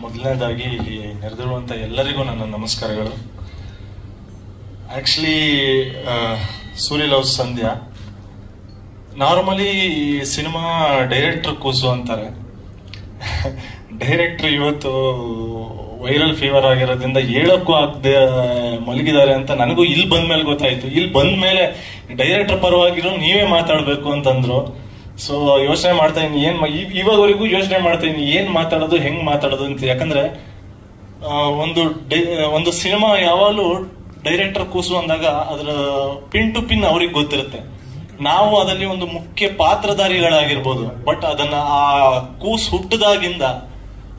ಮೊದಲನೇದಾಗಿ ಇಲ್ಲಿ ನೆರೆದಿರುವಂಥ ಎಲ್ಲರಿಗೂ ನನ್ನ ನಮಸ್ಕಾರಗಳು. ಆ್ಯಕ್ಚುಲಿ ಸೂರ್ಯ ಲವ್ಸ್ ಸಂಧ್ಯಾ ನಾರ್ಮಲಿ ಸಿನಿಮಾ ಡೈರೆಕ್ಟರ್ ಕೂಸು ಅಂತಾರೆ. ಡೈರೆಕ್ಟರ್ ಇವತ್ತು ವೈರಲ್ ಫೀವರ್ ಆಗಿರೋದ್ರಿಂದ ಹೇಳಕ್ಕೂ ಆಗದೆ ಮಲಗಿದ್ದಾರೆ ಅಂತ ನನಗೂ ಇಲ್ಲಿ ಬಂದ್ಮೇಲೆ ಗೊತ್ತಾಯ್ತು. ಇಲ್ಲಿ ಬಂದ್ಮೇಲೆ ಡೈರೆಕ್ಟರ್ ಪರವಾಗಿರೋ ನೀವೇ ಮಾತಾಡ್ಬೇಕು ಅಂತಂದ್ರು. ಸೊ ಯೋಚನೆ ಮಾಡ್ತಾ ಇದ್ದೀನಿ ಇವಾಗವರೆಗೂ ಯೋಚನೆ ಮಾಡ್ತಾ ಇದ್ದೀನಿ ಏನ್ ಮಾತಾಡೋದು, ಹೆಂಗ್ ಮಾತಾಡೋದು ಅಂತ. ಯಾಕಂದ್ರೆ ಒಂದು ಸಿನಿಮಾ ಯಾವಾಗಲೂ ಡೈರೆಕ್ಟರ್ ಕೂಸು ಅಂದಾಗ ಅದರ ಪಿನ್ ಟು ಪಿನ್ ಅವ್ರಿಗೆ ಗೊತ್ತಿರುತ್ತೆ. ನಾವು ಅದರಲ್ಲಿ ಒಂದು ಮುಖ್ಯ ಪಾತ್ರಧಾರಿಗಳಾಗಿರ್ಬೋದು, ಬಟ್ ಅದನ್ನ ಆ ಕೂಸು ಹುಟ್ಟದಾಗಿಂದ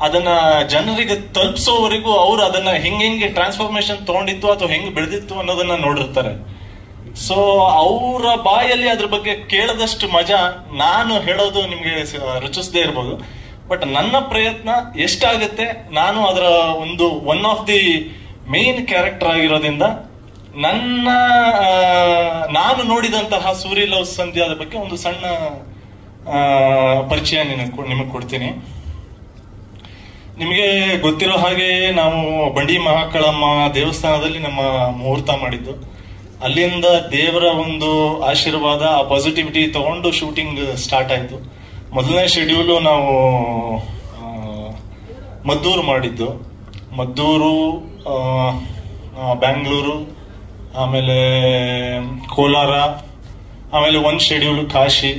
ಅದನ್ನ ಜನರಿಗೆ ತಲುಪಿಸೋವರೆಗೂ ಅವ್ರು ಅದನ್ನ ಹೆಂಗೆ ಟ್ರಾನ್ಸ್ಫಾರ್ಮೇಶನ್ ತಗೊಂಡಿತ್ತು ಅಥವಾ ಹೆಂಗ್ ಬೆಳೆದಿತ್ತು ಅನ್ನೋದನ್ನ ನೋಡಿರ್ತಾರೆ. ಸೊ ಅವರ ಬಾಯಲ್ಲಿ ಅದ್ರ ಬಗ್ಗೆ ಕೇಳದಷ್ಟು ಮಜಾ ನಾನು ಹೇಳೋದು ನಿಮ್ಗೆ ರುಚಿಸದೇ ಇರ್ಬೋದು. ಬಟ್ ನನ್ನ ಪ್ರಯತ್ನ ಎಷ್ಟಾಗುತ್ತೆ, ನಾನು ಅದರ one of the main character ಆಗಿರೋದ್ರಿಂದ ನಾನು ನೋಡಿದಂತಹ ಸೂರ್ಯ ಲವ್ಸ್ ಸಂಧ್ಯಾದ ಬಗ್ಗೆ ಒಂದು ಸಣ್ಣ ಪರಿಚಯ ನಿಮಗೆ ಕೊಡ್ತೀನಿ. ನಿಮಗೆ ಗೊತ್ತಿರೋ ಹಾಗೆ ನಾವು ಬಂಡಿ ಮಹಾಕಾಳಮ್ಮ ದೇವಸ್ಥಾನದಲ್ಲಿ ನಮ್ಮ ಮುಹೂರ್ತ ಮಾಡಿದ್ದು. ಅಲ್ಲಿಂದ ದೇವರ ಒಂದು ಆಶೀರ್ವಾದ, ಆ ಪಾಸಿಟಿವಿಟಿ ತಗೊಂಡು ಶೂಟಿಂಗ್ ಸ್ಟಾರ್ಟ್ ಆಯ್ತು. ಮೊದಲನೇ ಶೆಡ್ಯೂಲು ನಾವು ಮದ್ದೂರು ಮಾಡಿದ್ದು. ಮದ್ದೂರು, ಬ್ಯಾಂಗ್ಳೂರು, ಆಮೇಲೆ ಕೋಲಾರ, ಆಮೇಲೆ ಒಂದು ಶೆಡ್ಯೂಲ್ ಕಾಶಿ.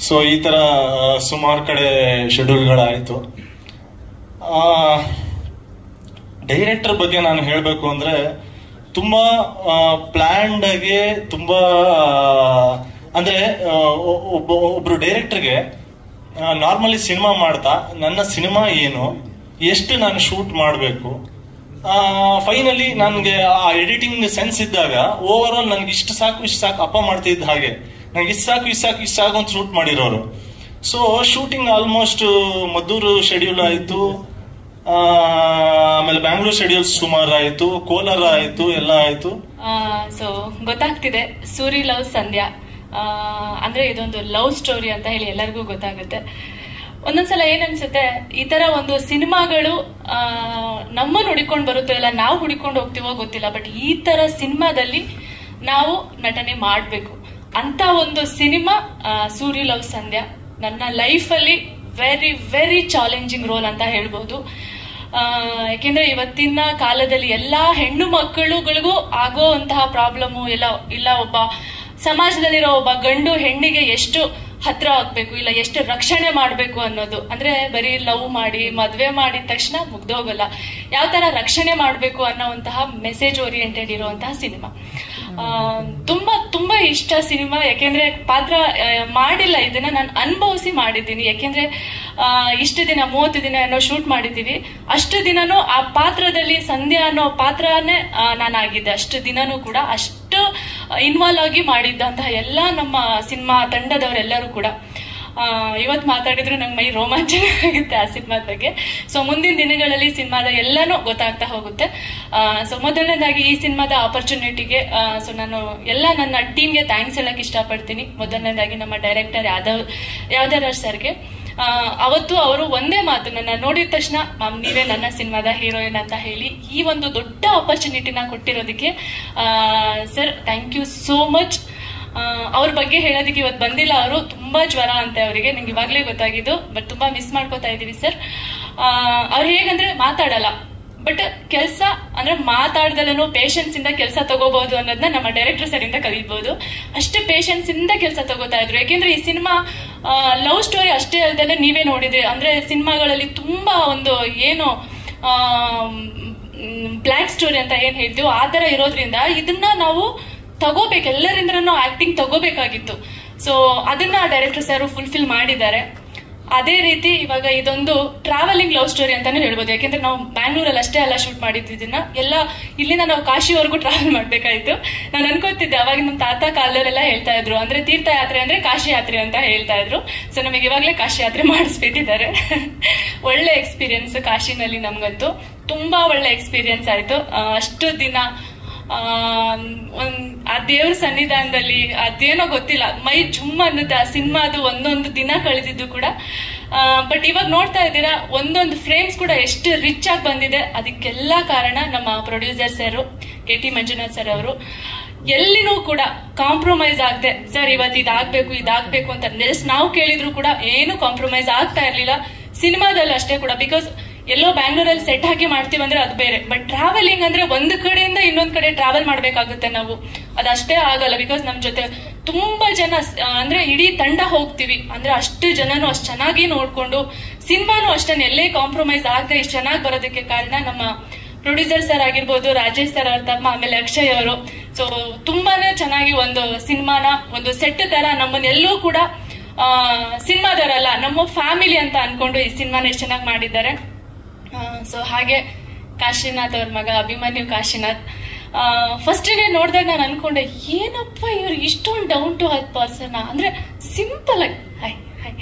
ಸೊ ಈ ತರ ಸುಮಾರು ಕಡೆ ಶೆಡ್ಯೂಲ್ಗಳಾಯ್ತು. ಡೈರೆಕ್ಟರ್ ಬಗ್ಗೆ ನಾನು ಹೇಳಬೇಕು ಅಂದ್ರೆ ತುಂಬಾ ಪ್ಲಾನ್ಡ್ ಆಗಿ, ತುಂಬಾ ಅಂದ್ರೆ ಒಬ್ರು ಡೈರೆಕ್ಟರ್ಗೆ ನಾರ್ಮಲಿ ಸಿನಿಮಾ ಮಾಡ್ತಾ ನನ್ನ ಸಿನಿಮಾ ಏನು, ಎಷ್ಟು ನಾನು ಶೂಟ್ ಮಾಡಬೇಕು, ಫೈನಲಿ ನನ್ಗೆ ಆ ಎಡಿಟಿಂಗ್ ಸೆನ್ಸ್ ಇದ್ದಾಗ ಓವರ್ ಆಲ್ ನನ್ಗೆ ಇಷ್ಟು ಸಾಕು ಅಪ್ಪ ಮಾಡ್ತಿದ್ದ ಹಾಗೆ ನಂಗೆ ಇಷ್ಟು ಸಾಕು ಅಂತ ಶೂಟ್ ಮಾಡಿರೋರು. So shooting almost Maddur schedule ಆಯ್ತು, ಆಮೇಲೆ ಬ್ಯಾಂಗ್ಳೂರ್ ಶೆಡ್ಯೂಲ್ಸ್ ಸುಮಾರು ಆಯ್ತು, ಕೋಲಾರ ಆಯ್ತು, ಎಲ್ಲ ಆಯ್ತು. ಸೊ ಗೊತ್ತಾಗ್ತಿದೆ ಸೂರ್ಯ ಲವ್ ಸಂಧ್ಯಾ ಅಂದ್ರೆ ಇದೊಂದು ಲವ್ ಸ್ಟೋರಿ ಅಂತ ಹೇಳಿ ಎಲ್ಲರಿಗೂ ಗೊತ್ತಾಗುತ್ತೆ. ಒಂದೊಂದ್ಸಲ ಏನನ್ಸುತ್ತೆ, ಈ ತರ ಒಂದು ಸಿನಿಮಾಗಳು ನಮ್ಮನ್ನು ಹುಡಿಕೊಂಡು ಬರುತ್ತೋ ಇಲ್ಲ ನಾವು ಹುಡಿಕೊಂಡು ಹೋಗ್ತೀವೋ ಗೊತ್ತಿಲ್ಲ, ಬಟ್ ಈ ತರ ಸಿನಿಮಾದಲ್ಲಿ ನಾವು ನಟನೆ ಮಾಡ್ಬೇಕು ಅಂತ ಒಂದು ಸಿನಿಮಾ ಸೂರ್ಯ ಲವ್ ಸಂಧ್ಯಾ. ನನ್ನ ಲೈಫಲ್ಲಿ ವೆರಿ ವೆರಿ ಚಾಲೆಂಜಿಂಗ್ ರೋಲ್ ಅಂತ ಹೇಳ್ಬೋದು. ಯಾಕೆಂದ್ರೆ ಇವತ್ತಿನ ಕಾಲದಲ್ಲಿ ಎಲ್ಲಾ ಹೆಣ್ಣು ಮಕ್ಕಳುಗಳಿಗೂ ಆಗೋಂತಹ ಪ್ರಾಬ್ಲಮ್ ಇಲ್ಲ ಒಬ್ಬ ಸಮಾಜದಲ್ಲಿರೋ ಒಬ್ಬ ಗಂಡು ಹೆಣ್ಣಿಗೆ ಎಷ್ಟು ಹತ್ರ ಆಗ್ಬೇಕು, ಇಲ್ಲ ಎಷ್ಟು ರಕ್ಷಣೆ ಮಾಡ್ಬೇಕು ಅನ್ನೋದು. ಅಂದ್ರೆ ಬರೀ ಲವ್ ಮಾಡಿ ಮದ್ವೆ ಮಾಡಿದ ತಕ್ಷಣ ಮುಗ್ದೋಗಲ್ಲ, ಯಾವ ತರ ರಕ್ಷಣೆ ಮಾಡ್ಬೇಕು ಅನ್ನೋಂತಹ ಮೆಸೇಜ್ ಓರಿಯೆಂಟೆಡ್ ಇರುವಂತಹ ಸಿನಿಮಾ. ತುಂಬಾ ತುಂಬಾ ಇಷ್ಟ ಸಿನಿಮಾ. ಯಾಕೆಂದ್ರೆ ಪಾತ್ರ ಮಾಡಿಲ್ಲ, ಇದನ್ನ ನಾನು ಅನುಭವಿಸಿ ಮಾಡಿದ್ದೀನಿ. ಯಾಕೆಂದ್ರೆ ಇಷ್ಟು ದಿನ 30 ದಿನ ಏನೋ ಶೂಟ್ ಮಾಡಿದ್ದೀವಿ, ಅಷ್ಟು ದಿನನೂ ಆ ಪಾತ್ರದಲ್ಲಿ ಸಂಧ್ಯಾ ಅನ್ನೋ ಪಾತ್ರನೇ ನಾನಾಗಿದ್ದೆ. ಅಷ್ಟು ದಿನನೂ ಕೂಡ ಅಷ್ಟು ಇನ್ವಾಲ್ವ್ ಆಗಿ ಮಾಡಿದ್ದಂತಹ ಎಲ್ಲ ನಮ್ಮ ಸಿನಿಮಾ ತಂಡದವರೆಲ್ಲರೂ ಕೂಡ. ಇವತ್ತು ಮಾತಾಡಿದ್ರೆ ನಂಗೆ ಮೈ ರೋಮಾಂಚನ ಆಗುತ್ತೆ ಆ ಸಿನಿಮಾದ ಬಗ್ಗೆ. ಸೊ ಮುಂದಿನ ದಿನಗಳಲ್ಲಿ ಸಿನಿಮಾದ ಎಲ್ಲಾನು ಗೊತ್ತಾಗ್ತಾ ಹೋಗುತ್ತೆ. ಸೊ ಮೊದಲನೇದಾಗಿ ಈ ಸಿನಿಮಾದ ಆಪರ್ಚುನಿಟಿಗೆ ಸೊ ನಾನು ಎಲ್ಲ ನನ್ನ ಟೀಮ್ಗೆ ಥ್ಯಾಂಕ್ಸ್ ಹೇಳಕ್ ಇಷ್ಟಪಡ್ತೀನಿ. ಮೊದಲನೇದಾಗಿ ನಮ್ಮ ಡೈರೆಕ್ಟರ್ ಯಾದವ್ ಸರ್ಗೆ. ಅವತ್ತು ಅವರು ಒಂದೇ ಮಾತು ನನ್ನ ನೋಡಿದ ತಕ್ಷಣ, ಮ್ಯಾಮ್ ನೀವೇ ನನ್ನ ಸಿನಿಮಾದ ಹೀರೋಯಿನ್ ಅಂತ ಹೇಳಿ ಈ ಒಂದು ದೊಡ್ಡ ಆಪರ್ಚುನಿಟಿನ ಕೊಟ್ಟಿರೋದಕ್ಕೆ sir thank you so much. ಅವ್ರ ಬಗ್ಗೆ ಹೇಳೋದಕ್ಕೆ ಇವತ್ತು ಬಂದಿಲ್ಲ, ಅವರು ತುಂಬಾ ಜ್ವರ ಅಂತೆ ಅವರಿಗೆ, ನಂಗೆ ಇವಾಗ್ಲೇ ಗೊತ್ತಾಗಿದ್ದು. ಬಟ್ ತುಂಬಾ ಮಿಸ್ ಮಾಡ್ಕೋತಾ ಇದೀವಿ ಸರ್. ಅವ್ರು ಹೇಗಂದ್ರೆ ಮಾತಾಡಲ್ಲ, ಬಟ್ ಕೆಲಸ ಅಂದ್ರೆ ಮಾತಾಡ್ದಲ್ಲೂ ಪೇಷನ್ಸ್ ಇಂದ ಕೆಲಸ ತಗೋಬಹುದು ಅನ್ನೋದನ್ನ ನಮ್ಮ ಡೈರೆಕ್ಟರ್ ಸರ್ ಇಂದ ಕಲಿಬಹುದು. ಅಷ್ಟೇ ಪೇಷನ್ಸ್ ಇಂದ ಕೆಲಸ ತಗೋತಾ ಇದ್ರು. ಯಾಕೆಂದ್ರೆ ಈ ಸಿನಿಮಾ ಲವ್ ಸ್ಟೋರಿ ಅಷ್ಟೇ ಅಲ್ಲದೆ ನೀವೇ ನೋಡಿದ್ರಿ, ಅಂದ್ರೆ ಸಿನಿಮಾಗಳಲ್ಲಿ ತುಂಬಾ ಒಂದು ಏನು ಬ್ಲ್ಯಾಕ್ ಸ್ಟೋರಿ ಅಂತ ಏನ್ ಹೇಳ್ತೀವೋ ಆ ತರ ಇರೋದ್ರಿಂದ ಇದನ್ನ ನಾವು ತಗೋಬೇಕು, ಎಲ್ಲರಿಂದ್ರೂ ಆಕ್ಟಿಂಗ್ ತಗೋಬೇಕಾಗಿತ್ತು. ಸೊ ಅದನ್ನ ಡೈರೆಕ್ಟರ್ ಸರ್ ಫುಲ್ಫಿಲ್ ಮಾಡಿದ್ದಾರೆ. ಅದೇ ರೀತಿ ಇವಾಗ ಇದೊಂದು ಟ್ರಾವೆಲಿಂಗ್ ಲವ್ ಸ್ಟೋರಿ ಅಂತಾನೆ ಹೇಳ್ಬೋದು. ಯಾಕೆಂದ್ರೆ ನಾವು ಬ್ಯಾಂಗ್ಳೂರಲ್ಲಿ ಅಷ್ಟೇ ಅಲ್ಲ ಶೂಟ್ ಮಾಡಿದ್ದಿದ್ದನ್ನ, ಎಲ್ಲ ಇಲ್ಲಿಂದ ನಾವು ಕಾಶಿವರೆಗೂ ಟ್ರಾವೆಲ್ ಮಾಡ್ಬೇಕಾಯ್ತು. ನಾನು ಅನ್ಕೋತಿದ್ದೆ ಅವಾಗ ನಮ್ಮ ತಾತ ಕಾಲದಲ್ಲೆಲ್ಲ ಹೇಳ್ತಾ ಇದ್ರು, ಅಂದ್ರೆ ತೀರ್ಥಯಾತ್ರೆ ಅಂದ್ರೆ ಕಾಶಿ ಯಾತ್ರೆ ಅಂತ ಹೇಳ್ತಾ ಇದ್ರು. ಸೊ ನಮಗೆ ಇವಾಗಲೇ ಕಾಶಿ ಯಾತ್ರೆ ಮಾಡಿಸ್ಬಿಟ್ಟಿದ್ದಾರೆ. ಒಳ್ಳೆ ಎಕ್ಸ್ಪೀರಿಯನ್ಸ್ ಕಾಶಿನಲ್ಲಿ ನಮ್ಗಂತೂ ತುಂಬಾ ಒಳ್ಳೆ ಎಕ್ಸ್ಪೀರಿಯನ್ಸ್ ಆಯ್ತು. ಅಷ್ಟು ದಿನ ಆ ದೇವ್ರ ಸನ್ನಿಧಾನದಲ್ಲಿ ಅದೇನೋ ಗೊತ್ತಿಲ್ಲ, ಮೈ ಜುಮ್ ಅನ್ನುತ್ತೆ. ಆ ಸಿನಿಮಾದು ಒಂದೊಂದು ದಿನ ಕಳೆದಿದ್ದು ಕೂಡ ಬಟ್ ಇವಾಗ ನೋಡ್ತಾ ಇದ್ದೀರಾ ಒಂದೊಂದು ಫ್ರೇಮ್ಸ್ ಕೂಡ ಎಷ್ಟು ರಿಚ್ ಆಗಿ ಬಂದಿದೆ. ಅದಕ್ಕೆಲ್ಲ ಕಾರಣ ನಮ್ಮ producer sir KT Manjunath sir ಅವರು. ಎಲ್ಲಿನೂ ಕೂಡ ಕಾಂಪ್ರಮೈಸ್ ಆಗದೆ ಸರ್ ಇವತ್ತು ಇದಾಗ್ಬೇಕು ಅಂತ ನಾವು ಕೇಳಿದ್ರು ಕೂಡ ಏನು ಕಾಂಪ್ರಮೈಸ್ ಆಗ್ತಾ ಇರ್ಲಿಲ್ಲ. ಸಿನಿಮಾದಲ್ಲಿ ಅಷ್ಟೇ ಕೂಡ, ಬಿಕಾಸ್ ಎಲ್ಲೋ ಬ್ಯಾಂಗ್ಳೂರಲ್ಲಿ ಸೆಟ್ ಹಾಕಿ ಮಾಡ್ತೀವಿ ಅಂದ್ರೆ ಅದು ಬೇರೆ, ಬಟ್ ಟ್ರಾವೆಲಿಂಗ್ ಅಂದ್ರೆ ಒಂದು ಕಡೆಯಿಂದ ಇನ್ನೊಂದ್ ಕಡೆ ಟ್ರಾವೆಲ್ ಮಾಡ್ಬೇಕಾಗುತ್ತೆ ನಾವು. ಅದಷ್ಟೇ ಆಗಲ್ಲ, ಬಿಕಾಸ್ ನಮ್ ಜೊತೆ ತುಂಬಾ ಜನ ಅಂದ್ರೆ ಇಡೀ ತಂಡ ಹೋಗ್ತೀವಿ ಅಂದ್ರೆ ಅಷ್ಟು ಜನನು ಅಷ್ಟು ಚೆನ್ನಾಗಿ ನೋಡ್ಕೊಂಡು ಸಿನಿಮಾನು ಅಷ್ಟೇ ಎಲ್ಲೇ ಕಾಂಪ್ರಮೈಸ್ ಆಗದೆ ಇಷ್ಟು ಚೆನ್ನಾಗಿ ಬರೋದಕ್ಕೆ ಕಾರಣ ನಮ್ಮ ಪ್ರೊಡ್ಯೂಸರ್ ಸರ್ ಆಗಿರ್ಬೋದು, ರಾಜೇಶ್ ಸರ್ ಅವ್ರ ತಮ್ಮ, ಆಮೇಲೆ ಅಕ್ಷಯ್ ಅವರು. ಸೊ ತುಂಬಾನೇ ಚೆನ್ನಾಗಿ ಒಂದು ಸಿನಿಮಾನ ಒಂದು ಸೆಟ್ ತರ ನಮ್ಮನ್ನೆಲ್ಲೂ ಕೂಡ ಸಿನಿಮಾದವರಲ್ಲ ನಮ್ಮ ಫ್ಯಾಮಿಲಿ ಅಂತ ಅನ್ಕೊಂಡು ಈ ಸಿನಿಮಾನ ಎಷ್ಟು ಚೆನ್ನಾಗಿ ಮಾಡಿದ್ದಾರೆ. ಸೊ ಹಾಗೆ ಕಾಶಿನಾಥ್ ಅವ್ರ ಮಗ ಅಭಿಮನ್ಯು ಕಾಶಿನಾಥ್, ಫಸ್ಟ್ ಗೆ ನೋಡಿದಾಗ ನಾನು ಅನ್ಕೊಂಡೆ ಏನಪ್ಪ ಇವ್ರು ಇಷ್ಟೊಂದು ಡೌನ್ ಟು ಅರ್ತ್ ಪರ್ಸನ್, ಅಂದ್ರೆ ಸಿಂಪಲ್ ಆಗಿ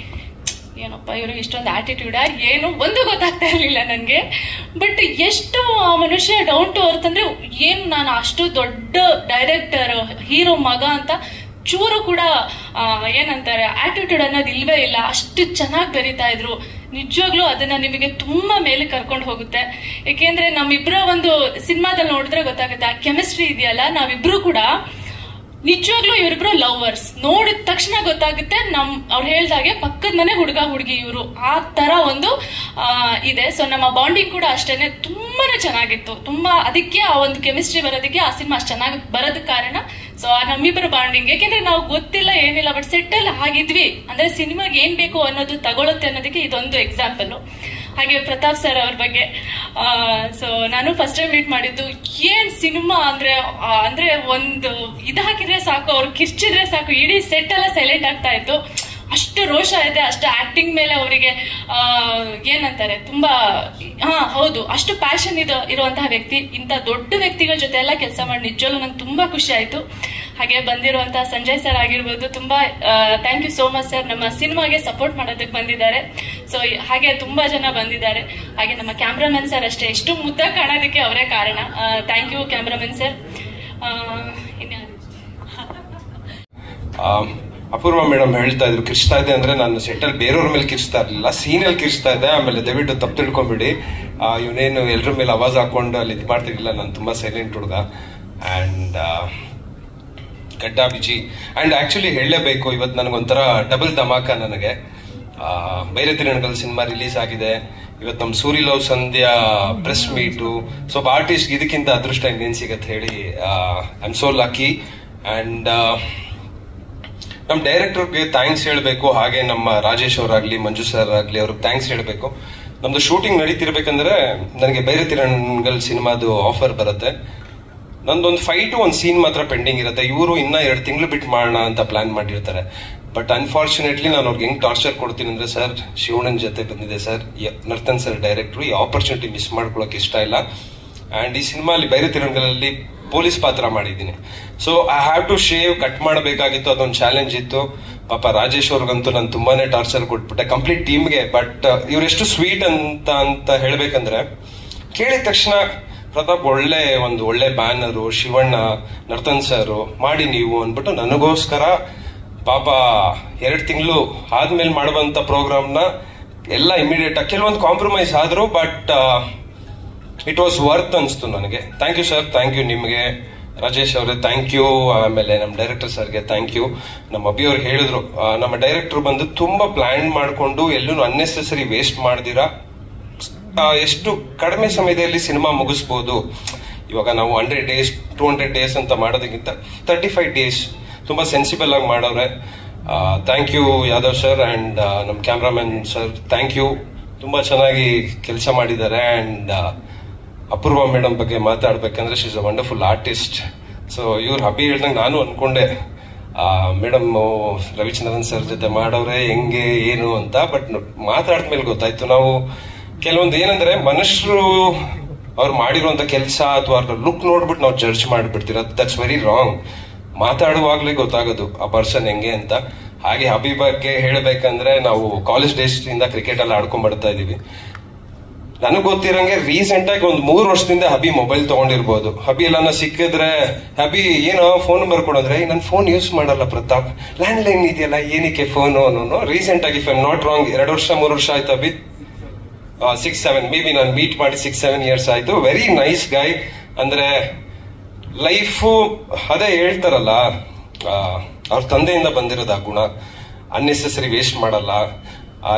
ಏನಪ್ಪ ಇವ್ರಿಗೆ ಇಷ್ಟೊಂದು ಆಟಿಟ್ಯೂಡ್ ಏನು ಒಂದು ಗೊತ್ತಾಗ್ತಾ ಇರ್ಲಿಲ್ಲ ನನ್ಗೆ. ಬಟ್ ಎಷ್ಟು ಆ ಮನುಷ್ಯ ಡೌನ್ ಟು ಅರ್ತ್ ಅಂದ್ರೆ ಏನ್ ನಾನು ಅಷ್ಟು ದೊಡ್ಡ ಡೈರೆಕ್ಟರ್ ಹೀರೋ ಮಗ ಅಂತ ಚೂರು ಕೂಡ ಏನಂತಾರೆ ಆಟಿಟ್ಯೂಡ್ ಅನ್ನೋದು ಇಲ್ವೇ ಇಲ್ಲ. ಅಷ್ಟು ಚೆನ್ನಾಗಿ ಬರೀತಾ ಇದ್ರು. ನಿಜವಾಗ್ಲೂ ಅದನ್ನ ನಿಮಗೆ ತುಂಬಾ ಮೇಲೆ ಕರ್ಕೊಂಡು ಹೋಗುತ್ತೆ. ಯಾಕೆಂದ್ರೆ ನಮ್ಮಿಬ್ರ ಒಂದು ಸಿನಿಮಾದಲ್ಲಿ ನೋಡಿದ್ರೆ ಗೊತ್ತಾಗುತ್ತೆ ಆ ಕೆಮಿಸ್ಟ್ರಿ ಇದೆಯಲ್ಲ. ನಾವಿಬ್ರು ಕೂಡ ನಿಜವಾಗ್ಲೂ ಇವರಿಬ್ರು ಲವರ್ಸ್, ನೋಡಿದ ತಕ್ಷಣ ಗೊತ್ತಾಗುತ್ತೆ. ಅವ್ರು ಹೇಳ್ದಾಗೆ ಪಕ್ಕದ ಮನೆ ಹುಡುಗ ಹುಡುಗಿ ಇವರು, ಆ ತರ ಒಂದು ಇದೆ. ಸೊ ನಮ್ಮ ಬಾಂಡಿಂಗ್ ಕೂಡ ಅಷ್ಟೇನೆ ತುಂಬಾನೇ ಚೆನ್ನಾಗಿತ್ತು. ತುಂಬಾ ಅದಕ್ಕೆ ಆ ಒಂದು ಕೆಮಿಸ್ಟ್ರಿ ಬರೋದಕ್ಕೆ ಆ ಸಿನಿಮಾ ಅಷ್ಟು ಚೆನ್ನಾಗಿ ಬರೋದಕ್ಕೆ ಕಾರಣ ಸೊ ಆ ನಮ್ಮಿಬ್ಬರ ಬಾಂಡಿಂಗ್. ಯಾಕೆಂದ್ರೆ ನಾವು ಗೊತ್ತಿಲ್ಲ ಏನಿಲ್ಲ, ಬಟ್ ಸೆಟ್ ಅಲ್ಲಿ ಆಗಿದ್ವಿ ಅಂದ್ರೆ ಸಿನಿಮಾಗೆ ಏನ್ ಬೇಕು ಅನ್ನೋದು ತಗೊಳುತ್ತೆ ಅನ್ನೋದಕ್ಕೆ ಇದೊಂದು ಎಕ್ಸಾಂಪಲ್. ಹಾಗೆ ಪ್ರತಾಪ್ ಸರ್ ಅವ್ರ ಬಗ್ಗೆ ಸೊ ನಾನು ಫಸ್ಟ್ ಟೈಮ್ ಮೀಟ್ ಮಾಡಿದ್ದು, ಏನ್ ಸಿನಿಮಾ ಅಂದ್ರೆ ಒಂದು ಹಾಕಿದ್ರೆ ಸಾಕು, ಅವ್ರು ಕಿರ್ಚಿದ್ರೆ ಸಾಕು, ಇಡೀ ಸೆಟ್ ಎಲ್ಲ ಸೈಲೆಂಟ್ ಆಗ್ತಾ ಇತ್ತು. ಅಷ್ಟು ರೋಷ ಇದೆ, ಅಷ್ಟು ಆಕ್ಟಿಂಗ್ ಮೇಲೆ ಅವರಿಗೆ ಏನಂತಾರೆ ತುಂಬಾ ಹೌದು ಅಷ್ಟು ಪ್ಯಾಷನ್ ಇರುವಂತಹ ವ್ಯಕ್ತಿ. ಇಂತ ದೊಡ್ಡ ವ್ಯಕ್ತಿಗಳ ಜೊತೆ ಎಲ್ಲ ಕೆಲಸ ಮಾಡಿ ನಿಜವಲ್ಲೂ ನಂಗೆ ತುಂಬಾ ಖುಷಿ ಆಯ್ತು. ಹಾಗೆ ಬಂದಿರುವಂತಹ ಸಂಜಯ್ ಸರ್ ಆಗಿರ್ಬೋದು, ತುಂಬಾ thank you so much sir, ನಮ್ಮ ಸಿನಿಮಾಗೆ ಸಪೋರ್ಟ್ ಮಾಡೋದಕ್ಕೆ ಬಂದಿದ್ದಾರೆ. ಸೊ ಹಾಗೆ ತುಂಬಾ ಜನ ಬಂದಿದ್ದಾರೆ. ಹಾಗೆ ನಮ್ಮ ಕ್ಯಾಮ್ರಾಮನ್ ಸರ್ ಅಷ್ಟೇ, ಎಷ್ಟು ಮುದ್ದ ಕಾಣೋದಕ್ಕೆ ಅವರೇ ಕಾರಣ. Thank you cameraman sir. Apoorva madam ಹೇಳ್ತಾ ಇದ್ರು ಕಿರ್ಚ್ತಾ ಇದೆ ಅಂದ್ರೆ ನಾನು ಸೆಟ್ಟಲ್ ಬೇರೆಯವ್ರ ಮೇಲೆ ಕಿರ್ಚ್ತಾ ಇರ್ಲಿಲ್ಲ, ಸೀನಲ್ಲಿ ಕಿರ್ಚ್ತಾ ಇದ್ದೆ. ಆಮೇಲೆ ದಯವಿಟ್ಟು ತಪ್ಪು ತಿಳ್ಕೊಂಬಿಡಿ, ಇವನೇನು ಎಲ್ರ ಮೇಲೆ ಆವಾಜ್ ಹಾಕೊಂಡು ಅಲ್ಲಿ ಇದು ಮಾಡ್ತಿರ್ಲಿಲ್ಲ. ನಾನು ತುಂಬಾ ಸೈಲೆಂಟ್ ಹುಡುಗ ಅಂಡ್ ಗಡ್ಡ ಬಿಜಿ. ಅಂಡ್ ಆಕ್ಚುಲಿ ಹೇಳಲೇಬೇಕು, ಇವತ್ತು ನನಗೊಂಥರ ಡಬಲ್ ಧಮಾಕ. ನನಗೆ ಬೈರೆ ತಿರುಣಗಲ್ ಸಿನಿಮಾ ರಿಲೀಸ್ ಆಗಿದೆ, ಇವತ್ತು ನಮ್ಮ ಸೂರಿ ಲವ್ ಸಂಧ್ಯಾ ಪ್ರೆಸ್ ಮೀಟು. ಸೊ ಆರ್ಟಿಸ್ಟ್ ಇದಕ್ಕಿಂತ ಅದೃಷ್ಟ ಇನ್ನೇನ್ ಸಿಗತ್ತೆ ಹೇಳಿ. I am so lucky. And ನಮ್ಮ ಡೈರೆಕ್ಟರ್ಗೆ ಥ್ಯಾಂಕ್ಸ್ ಹೇಳಬೇಕು. ಹಾಗೆ ನಮ್ಮ ರಾಜೇಶ್ ಅವರಾಗ್ಲಿ, ಮಂಜು ಸರ್ ಆಗ್ಲಿ, ಅವ್ರಿಗೆ ಥ್ಯಾಂಕ್ಸ್ ಹೇಳಬೇಕು. ನಮ್ದು ಶೂಟಿಂಗ್ ನಡೀತಿರ್ಬೇಕಂದ್ರೆ ನನಗೆ ಬೈರೆ ತಿರುಣಗಲ್ ಸಿನಿಮಾದು ಆಫರ್ ಬರುತ್ತೆ. ನಂದೊಂದು ಫೈಟು ಒಂದು ಸೀನ್ ಮಾತ್ರ ಪೆಂಡಿಂಗ್ ಇರುತ್ತೆ. ಇವರು ಇನ್ನ 2 ತಿಂಗಳು ಬಿಟ್ಟು ಮಾಡೋಣ ಅಂತ ಪ್ಲಾನ್ ಮಾಡಿರ್ತಾರೆ. ಬಟ್ ಅನ್ಫಾರ್ಚುನೇಟ್ಲಿ ನಾನು ಅವ್ರಿಗೆ ಹೆಂಗ್ ಟಾರ್ಚರ್ ಕೊಡ್ತೀನಿ ಅಂದ್ರೆ, ಸರ್ ಶಿವಣ್ಣನ್ ಜೊತೆ ಬಂದಿದೆ ಸರ್, ನರ್ತನ್ ಸರ್ ಡೈರೆಕ್ಟ್ರು, ಈ ಆಪರ್ಚುನಿಟಿ ಮಿಸ್ ಮಾಡ್ಕೊಳಕ್ ಇಷ್ಟ ಇಲ್ಲ. ಅಂಡ್ ಈ ಸಿನಿಮಾಲಿ ಬೈರೆ ತಿರುಣಗಲಲ್ಲಿ ಪೊಲೀಸ್ ಪಾತ್ರ ಮಾಡಿದ್ದೀನಿ. So I have to shave, cut ಮಾಡಬೇಕಾಗಿತ್ತು, ಅದೊಂದು ಚಾಲೆಂಜ್ ಇತ್ತು. ಪಾಪ ರಾಜೇಶ್ ಅವ್ರಿಗಂತೂ ನಾನು ತುಂಬಾನೇ ಟಾರ್ಚರ್ ಕೊಟ್ಬಿಟ್ಟೆ ಕಂಪ್ಲೀಟ್ ಟೀಮ್ಗೆ. ಬಟ್ ಇವರೆಷ್ಟು ಸ್ವೀಟ್ ಅಂತ ಹೇಳ್ಬೇಕಂದ್ರೆ, ಕೇಳಿದ ತಕ್ಷಣ ಪ್ರತಾಪ್ ಒಳ್ಳೆ ಬ್ಯಾನರು, ಶಿವಣ್ಣ, ನರ್ತನ್ ಸರ್ ಮಾಡಿ ನೀವು ಅಂದ್ಬಿಟ್ಟು ನನಗೋಸ್ಕರ ಪಾಪ 2 ತಿಂಗಳು ಆದ್ಮೇಲೆ ಮಾಡುವಂತ ಪ್ರೋಗ್ರಾಮ್ನ ಎಲ್ಲ ಇಮಿಡಿಯೇಟ್ ಆಗಿ ಕೆಲವೊಂದು ಕಾಂಪ್ರಮೈಸ್ ಆದ್ರು, ಬಟ್ ಇಟ್ ವಾಸ್ ವರ್ತ್ ಅನ್ಸ್ತು ನನಗೆ. Thank you sir, thank you ನಿಮ್ಗೆ, ರಾಜೇಶ್ ಅವ್ರೆ ಥ್ಯಾಂಕ್ ಯು, ಆಮೇಲೆ ನಮ್ಮ ಡೈರೆಕ್ಟರ್ ಸರ್ಗೆ ಥ್ಯಾಂಕ್ ಯು. ನಮ್ಮ ಅಭಿ ಅವ್ರು ಹೇಳಿದ್ರು, ನಮ್ಮ ಡೈರೆಕ್ಟರ್ ಬಂದು ತುಂಬಾ ಪ್ಲಾನ್ ಮಾಡ್ಕೊಂಡು ಎಲ್ಲೂ ಅನ್ನೆಸೆಸರಿ ವೇಸ್ಟ್ ಮಾಡ್ದಿರಾ ಎಷ್ಟು ಕಡಿಮೆ ಸಮಯದಲ್ಲಿ ಸಿನಿಮಾ ಮುಗಿಸ್ಬೋದು. ಇವಾಗ ನಾವು 100 days 200 days ಅಂತ ಮಾಡೋದಕ್ಕಿಂತ 35 days ತುಂಬಾ ಸೆನ್ಸಿಬಲ್ ಆಗಿ ಮಾಡವ್ರೆ. Thank you Yadav sir and ನಮ್ಮ ಕ್ಯಾಮ್ರಾಮನ್ ಸರ್, ಥ್ಯಾಂಕ್ ಯು, ತುಂಬಾ ಚೆನ್ನಾಗಿ ಕೆಲಸ ಮಾಡಿದ್ದಾರೆ. ಅಂಡ್ ಅಪೂರ್ವ ಮೇಡಮ್ ಬಗ್ಗೆ ಮಾತಾಡ್ಬೇಕಂದ್ರೆ she is a wonderful artist. So ಇವ್ರು ಹಬ್ಬಿ ಹೇಳ್ದಂಗೆ ನಾನು ಅನ್ಕೊಂಡೆ ಮೇಡಮ್ ರವಿಚಂದ್ರನ್ ಸರ್ ಜೊತೆ ಮಾಡವ್ರೆ ಹೆಂಗೆ ಏನು ಅಂತ. ಬಟ್ ಮಾತಾಡಿದ್ಮೇಲೆ ಗೊತ್ತಾಯ್ತು, ನಾವು ಕೆಲವೊಂದು ಏನಂದ್ರೆ ಮನುಷ್ಯರು ಅವ್ರು ಮಾಡಿರುವಂತ ಕೆಲಸ ಅಥವಾ ಅವ್ರ ಲುಕ್ ನೋಡ್ಬಿಟ್ಟು ನಾವು ಜಡ್ಜ್ ಮಾಡ್ಬಿಡ್ತೀರ. That's very wrong. ಮಾತಾಡುವಾಗ್ಲೇ ಗೊತ್ತಾಗೋದು ಆ ಪರ್ಸನ್ ಹೆಂಗೆ ಅಂತ. ಹಾಗೆ ಹಬಿ ಬಗ್ಗೆ ಹೇಳ್ಬೇಕಂದ್ರೆ, ನಾವು ಕಾಲೇಜ್ ಡೇಸ್ ಇಂದ ಕ್ರಿಕೆಟ್ ಎಲ್ಲ ಆಡ್ಕೊಂಡ್ ಬರ್ತಾ ಇದೀವಿ. ನನಗ್ ಗೊತ್ತಿರಂಗೆ ರೀಸೆಂಟ್ ಆಗಿ ಒಂದ್ 3 ವರ್ಷದಿಂದ ಹಬಿ ಮೊಬೈಲ್ ತಗೊಂಡಿರ್ಬೋದು. ಹಬಿ ಎಲ್ಲ ಸಿಕ್ಕಿದ್ರೆ ಹಬಿ ಏನೋ ಫೋನ್ ನಂಬರ್ ಕೊಡೋದ್ರೆ ನನ್ ಫೋನ್ ಯೂಸ್ ಮಾಡಲ್ಲ ಪ್ರತಾಪ್, ಲ್ಯಾಂಡ್ ಲೈನ್ ಇದೆಯಲ್ಲ ಏನಕ್ಕೆ ಫೋನು ಅನ್ನೋನು. ರೀಸೆಂಟ್ ಆಗಿ ಇಫ್ ಐ ನಾಟ್ ರಾಂಗ್ 2 ವರ್ಷ 3 ವರ್ಷ ಆಯ್ತು ಹಬಿ, 6-7 ಮೇ ಬಿ ನಾನು ಮೀಟ್ ಮಾಡಿ 6-7 ಇಯರ್ಸ್ ಆಯ್ತು. Very nice ಗಾಯ್. ಅಂದ್ರೆ ಲೈಫು ಅದೇ ಹೇಳ್ತಾರಲ್ಲ, ಅವ್ರ ತಂದೆಯಿಂದ ಬಂದಿರೋದು ಆ ಗುಣ. ಅನ್ನೆಸೆಸರಿ ವೇಸ್ಟ್ ಮಾಡಲ್ಲ.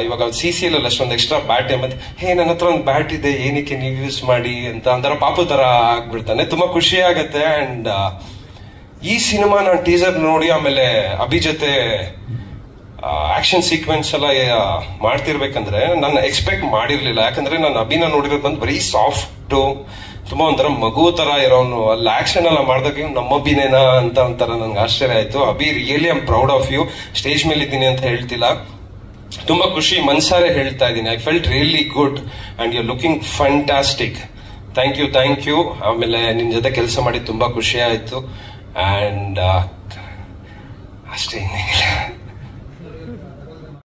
ಇವಾಗ CCL ಅಲ್ಲಿ ಅಷ್ಟೊಂದು ಎಕ್ಸ್ಟ್ರಾ ಬ್ಯಾಟ್ ಮತ್ತೆ ನನ್ನ ಹತ್ರ ಒಂದು ಬ್ಯಾಟ್ ಇದೆ ಏನಕ್ಕೆ ನೀವು ಯೂಸ್ ಮಾಡಿ ಅಂತ ಒಂಥರ ಪಾಪು ತರ ಆಗ್ಬಿಡ್ತಾನೆ. ತುಂಬಾ ಖುಷಿ ಆಗತ್ತೆ. ಅಂಡ್ ಈ ಸಿನಿಮಾ ನಾನು ಟೀಸರ್ ನೋಡಿ ಆಮೇಲೆ ಅಭಿ ಜೊತೆ ಆಕ್ಷನ್ ಸೀಕ್ವೆನ್ಸ್ ಎಲ್ಲ ಮಾಡ್ತಿರ್ಬೇಕಂದ್ರೆ ನಾನು ಎಕ್ಸ್ಪೆಕ್ಟ್ ಮಾಡಿರ್ಲಿಲ್ಲ. ಯಾಕಂದ್ರೆ ನಾನು ಅಭಿನ ನೋಡಿರೋದು ಬಂದು ಬರೀ ಸಾಫ್ಟ್, ತುಂಬಾ ಒಂಥರ ಮಗು ತರ ಇರೋನು. ಅಲ್ಲಿ ಆಕ್ಷನ್ ಎಲ್ಲ ಮಾಡಿದಾಗ ನಮ್ಮ ಅಭಿನೇನಾ ಅಂತ ಒಂಥರ ನನ್ಗೆ ಆಶ್ಚರ್ಯ ಆಯ್ತು. Abhi really I am proud of you. Stage ಮೇಲೆ ಇದ್ದೀನಿ ಅಂತ ಹೇಳ್ತಿಲ್ಲ, ತುಂಬಾ ಖುಷಿ ಮನ್ಸಾರೆ ಹೇಳ್ತಾ ಇದ್ದೀನಿ. I felt really good and you are looking fantastic. Thank you. ಆಮೇಲೆ ನಿನ್ ಜೊತೆ ಕೆಲಸ ಮಾಡಿ ತುಂಬಾ ಖುಷಿ ಆಯ್ತು. ಅಂಡ್ ಅಷ್ಟೇ.